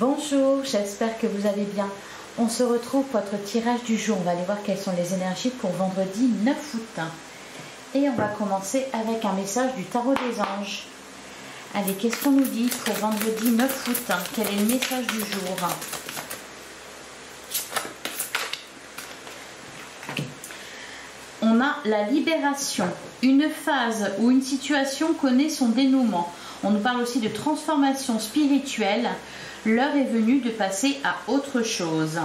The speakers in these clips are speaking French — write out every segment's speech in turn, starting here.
Bonjour, j'espère que vous allez bien. On se retrouve pour votre tirage du jour. On va aller voir quelles sont les énergies pour vendredi 9 août. Et on va commencer avec un message du tarot des anges. Allez, qu'est-ce qu'on nous dit pour vendredi 9 août? Quel est le message du jour? On a la libération, une phase où une situation connaît son dénouement. On nous parle aussi de transformation spirituelle. L'heure est venue de passer à autre chose.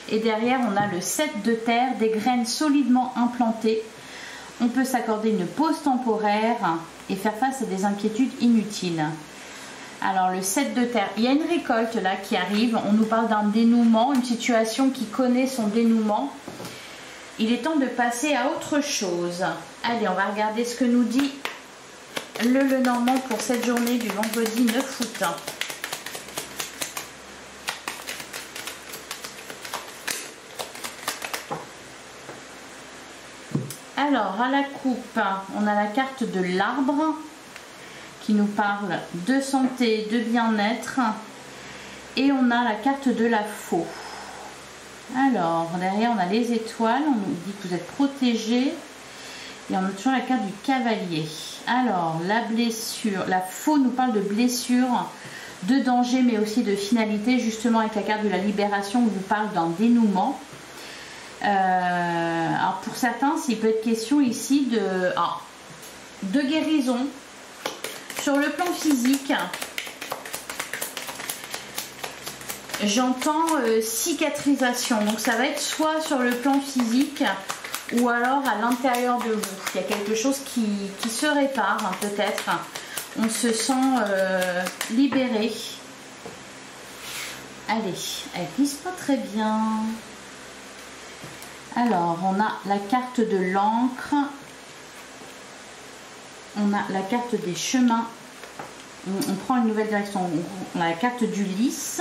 Et derrière, on a le 7 de terre, des graines solidement implantées. On peut s'accorder une pause temporaire et faire face à des inquiétudes inutiles. Alors le 7 de terre, il y a une récolte là qui arrive. On nous parle d'un dénouement, une situation qui connaît son dénouement. Il est temps de passer à autre chose. Allez, on va regarder ce que nous dit le Lenormand pour cette journée du vendredi 9 août. Alors, à la coupe, on a la carte de l'arbre qui nous parle de santé, de bien-être. Et on a la carte de la faux. Alors, derrière, on a les étoiles. On nous dit que vous êtes protégés. Et on a toujours la carte du cavalier. Alors, la blessure. La faux nous parle de blessure, de danger, mais aussi de finalité. Justement, avec la carte de la libération, on vous parle d'un dénouement. Alors pour certains, il peut être question ici de guérison sur le plan physique. J'entends cicatrisation, donc ça va être soit sur le plan physique ou alors à l'intérieur de vous. Il y a quelque chose qui se répare, hein, peut-être. On se sent libéré. Allez, elle glisse pas très bien. Alors, on a la carte de l'encre, on a la carte des chemins, on prend une nouvelle direction, on a la carte du lys,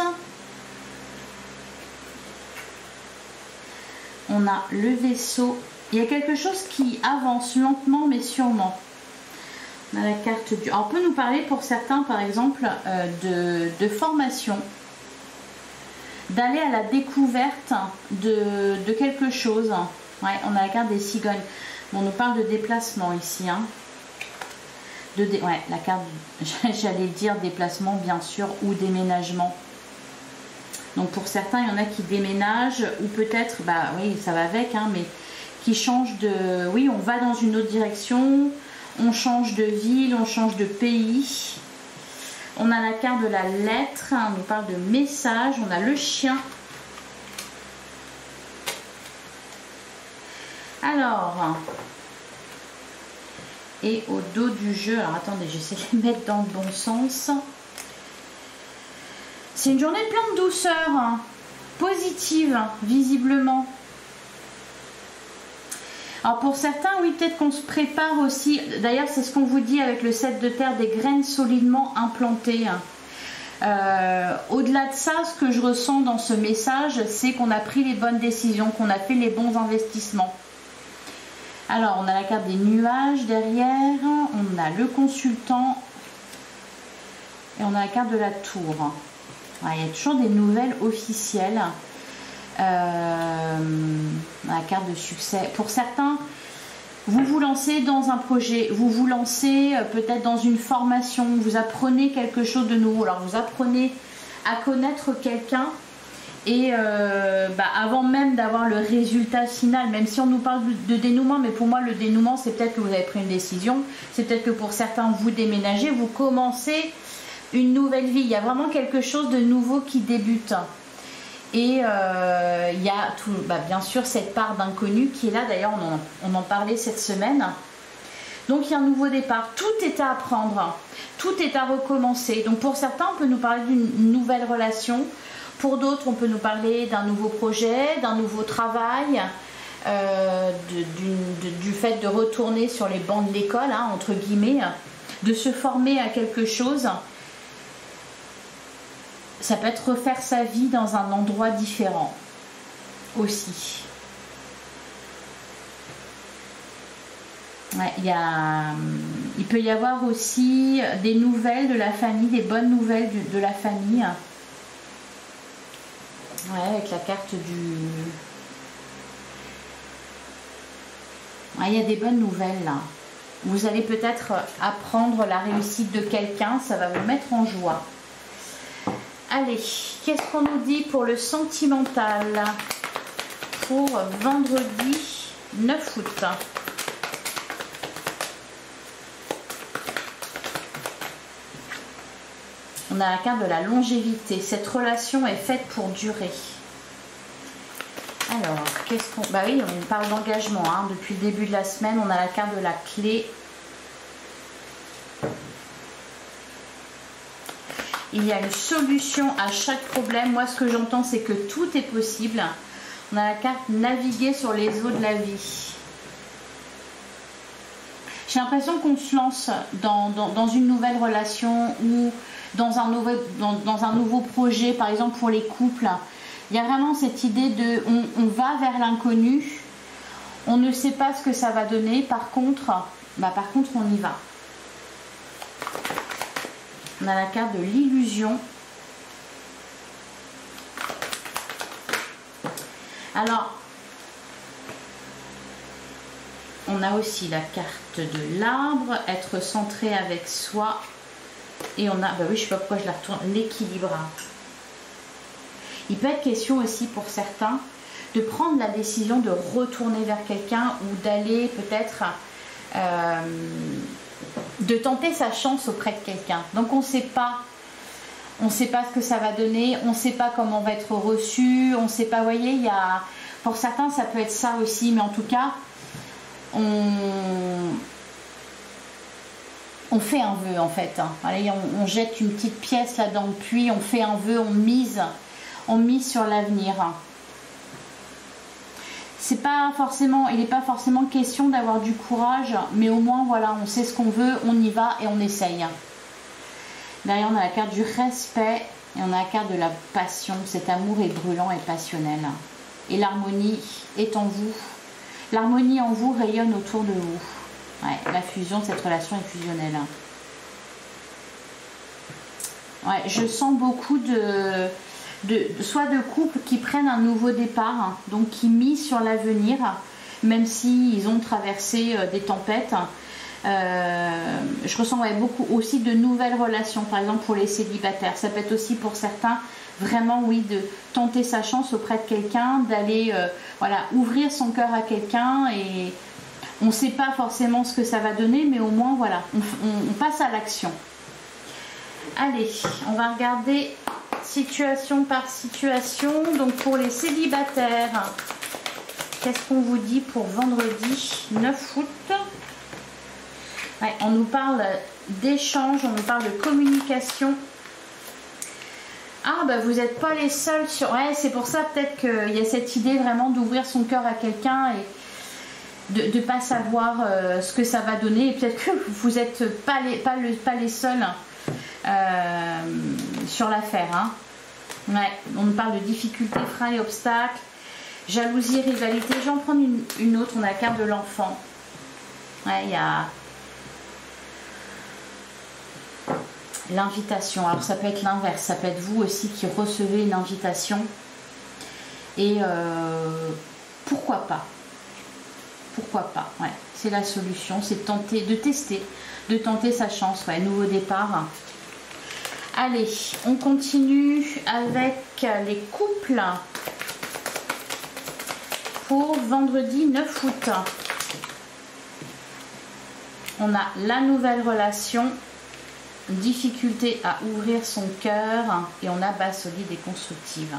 on a le vaisseau, il y a quelque chose qui avance lentement mais sûrement. On a la carte du... Alors, on peut nous parler pour certains par exemple de formation. D'aller à la découverte de quelque chose. Ouais, on a la carte des cigognes. Bon, on nous parle de déplacement ici. Hein. Ouais, la carte, j'allais dire déplacement bien sûr, ou déménagement. Donc pour certains, il y en a qui déménagent, ou peut-être, bah oui, ça va avec, hein, mais qui changent de... Oui, on va dans une autre direction, on change de ville, on change de pays. On a la carte de la lettre, on nous parle de message, on a le chien. Alors, et au dos du jeu, alors attendez, j'essaie de les mettre dans le bon sens. C'est une journée pleine de douceur, hein, positive, visiblement. Alors pour certains, oui, peut-être qu'on se prépare aussi. D'ailleurs, c'est ce qu'on vous dit avec le 7 de terre, des graines solidement implantées. Au-delà de ça, ce que je ressens dans ce message, c'est qu'on a pris les bonnes décisions, qu'on a fait les bons investissements. Alors, on a la carte des nuages derrière, on a le consultant et on a la carte de la tour. Ouais, il y a toujours des nouvelles officielles. La carte de succès. Pour certains, vous vous lancez dans un projet, vous vous lancez peut-être dans une formation, vous apprenez quelque chose de nouveau. Alors vous apprenez à connaître quelqu'un et avant même d'avoir le résultat final, même si on nous parle de dénouement, mais pour moi le dénouement c'est peut-être que vous avez pris une décision, c'est peut-être que pour certains vous déménagez, vous commencez une nouvelle vie. Il y a vraiment quelque chose de nouveau qui débute. Et il y a tout, bien sûr cette part d'inconnu qui est là, d'ailleurs on en parlait cette semaine. Donc il y a un nouveau départ, tout est à apprendre, tout est à recommencer. Donc pour certains on peut nous parler d'une nouvelle relation, pour d'autres on peut nous parler d'un nouveau projet, d'un nouveau travail, du fait de retourner sur les bancs de l'école, hein, entre guillemets, de se former à quelque chose. Ça peut être refaire sa vie dans un endroit différent aussi. Ouais, il peut y avoir aussi des nouvelles de la famille, des bonnes nouvelles de la famille. Ouais, avec la carte du... Ouais, il y a des bonnes nouvelles là. Vous allez peut-être apprendre la réussite de quelqu'un, ça va vous mettre en joie. Allez, qu'est-ce qu'on nous dit pour le sentimental pour vendredi 9 août? On a la carte de la longévité. Cette relation est faite pour durer. Alors, qu'est-ce qu'on... Bah oui, on parle d'engagement. Hein. Depuis le début de la semaine, on a la carte de la clé. Il y a une solution à chaque problème. Moi, ce que j'entends, c'est que tout est possible. On a la carte naviguer sur les eaux de la vie. J'ai l'impression qu'on se lance dans une nouvelle relation ou dans un nouveau projet, par exemple pour les couples. Il y a vraiment cette idée de on va vers l'inconnu, on ne sait pas ce que ça va donner, par contre on y va. On a la carte de l'illusion. Alors, on a aussi la carte de l'arbre, être centré avec soi. Et on a, bah oui, je sais pas pourquoi je la retourne, l'équilibre. Il peut être question aussi pour certains de prendre la décision de retourner vers quelqu'un ou d'aller peut-être de tenter sa chance auprès de quelqu'un. Donc on ne sait pas ce que ça va donner, on ne sait pas comment on va être reçu, on ne sait pas, vous voyez, il y a, pour certains ça peut être ça aussi, mais en tout cas on fait un vœu en fait. Allez, on jette une petite pièce là dans le puits, on fait un vœu, on mise sur l'avenir. C'est pas forcément, il n'est pas forcément question d'avoir du courage, mais au moins voilà, on sait ce qu'on veut, on y va et on essaye. Derrière on a la carte du respect et on a la carte de la passion. Cet amour est brûlant et passionnel. Et l'harmonie est en vous. L'harmonie en vous rayonne autour de vous. Ouais, la fusion, cette relation est fusionnelle. Ouais, je sens beaucoup soit de couples qui prennent un nouveau départ, donc qui misent sur l'avenir, même s'ils ont traversé des tempêtes. Je ressens beaucoup aussi de nouvelles relations, par exemple pour les célibataires. Ça peut être aussi pour certains vraiment, oui, de tenter sa chance auprès de quelqu'un, d'aller voilà, ouvrir son cœur à quelqu'un et on ne sait pas forcément ce que ça va donner, mais au moins voilà, on passe à l'action. Allez, on va regarder situation par situation. Donc pour les célibataires, qu'est-ce qu'on vous dit pour vendredi 9 août? Ouais, on nous parle d'échange, on nous parle de communication. Ah bah vous n'êtes pas les seuls sur... Ouais, c'est pour ça peut-être qu'il y a cette idée vraiment d'ouvrir son cœur à quelqu'un et de ne pas savoir ce que ça va donner. Et peut-être que vous n'êtes pas les seuls sur l'affaire. Hein. Ouais, on nous parle de difficultés, freins et obstacles, jalousie, rivalité. Je vais en prendre une autre, on a la carte de l'enfant. Ouais, il y a... l'invitation. Alors ça peut être l'inverse, ça peut être vous aussi qui recevez une invitation. Et pourquoi pas? Pourquoi pas? Ouais, c'est la solution, c'est de tenter sa chance. Ouais, nouveau départ. Allez, on continue avec les couples pour vendredi 9 août. On a la nouvelle relation, difficulté à ouvrir son cœur et on a base solide et constructive.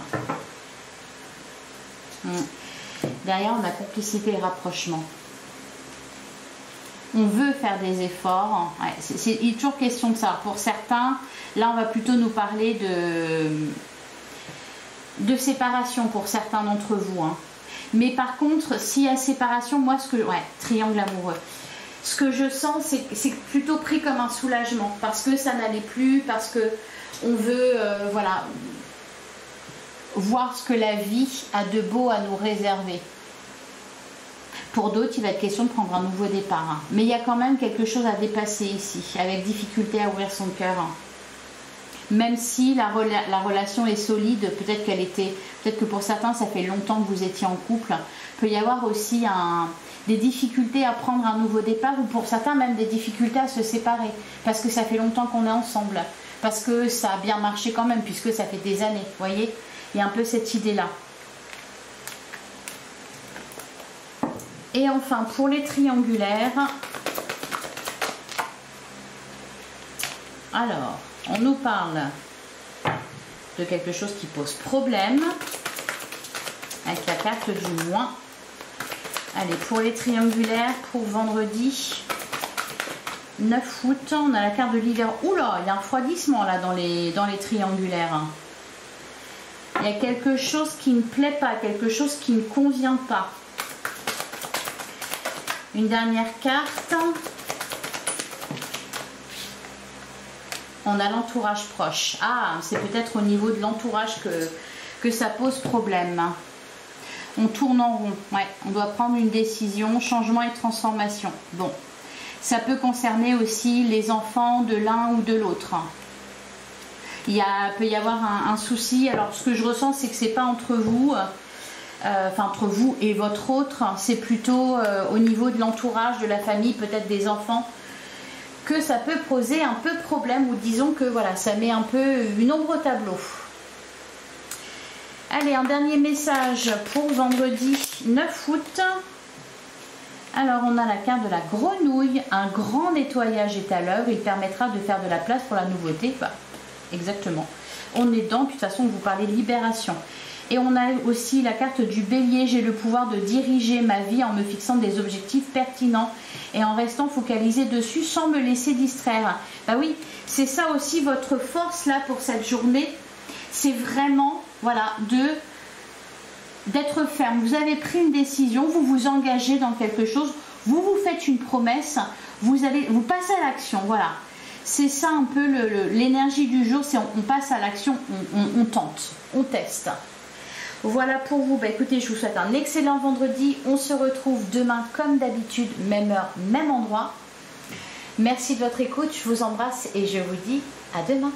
Derrière on a complicité et rapprochement. On veut faire des efforts. Ouais, c'est toujours question de ça. Pour certains, là on va plutôt nous parler de séparation pour certains d'entre vous. Hein. Mais par contre, s'il y a séparation, moi triangle amoureux. Ce que je sens, c'est plutôt pris comme un soulagement parce que ça n'allait plus, parce que on veut voilà, voir ce que la vie a de beau à nous réserver. Pour d'autres, il va être question de prendre un nouveau départ. Hein. Mais il y a quand même quelque chose à dépasser ici, avec difficulté à ouvrir son cœur. Hein. même si la relation est solide, peut-être que pour certains ça fait longtemps que vous étiez en couple, peut y avoir aussi des difficultés à prendre un nouveau départ, ou pour certains même des difficultés à se séparer, parce que ça fait longtemps qu'on est ensemble, parce que ça a bien marché quand même, puisque ça fait des années, vous voyez, il y a un peu cette idée-là. Et enfin, pour les triangulaires, alors, on nous parle de quelque chose qui pose problème, avec la carte du moins. Allez, pour les triangulaires, pour vendredi 9 août, on a la carte de l'hiver. Oula, il y a un refroidissement là dans les triangulaires. Il y a quelque chose qui ne plaît pas, quelque chose qui ne convient pas. Une dernière carte. On a l'entourage proche. Ah, c'est peut-être au niveau de l'entourage que ça pose problème. On tourne en rond. Ouais, on doit prendre une décision, changement et transformation. Bon, ça peut concerner aussi les enfants de l'un ou de l'autre. Peut y avoir un souci. Alors, ce que je ressens, c'est que c'est pas entre vous, enfin entre vous et votre autre. C'est plutôt au niveau de l'entourage, de la famille, peut-être des enfants, que ça peut poser un peu problème, ou disons que voilà, ça met un peu une ombre au tableau. Allez, un dernier message pour vendredi 9 août. Alors, on a la carte de la grenouille. Un grand nettoyage est à l'œuvre. Il permettra de faire de la place pour la nouveauté. Bah, exactement. On est dans, de toute façon, vous parlez de libération. Et on a aussi la carte du bélier. J'ai le pouvoir de diriger ma vie en me fixant des objectifs pertinents et en restant focalisé dessus sans me laisser distraire. Bah oui, c'est ça aussi votre force là pour cette journée. C'est vraiment, voilà, d'être ferme. Vous avez pris une décision, vous vous engagez dans quelque chose, vous vous faites une promesse, vous passez à l'action, voilà. C'est ça un peu l'énergie du jour, c'est on passe à l'action, on tente, on teste. Voilà pour vous. Bah, écoutez, je vous souhaite un excellent vendredi. On se retrouve demain comme d'habitude, même heure, même endroit. Merci de votre écoute, je vous embrasse et je vous dis à demain.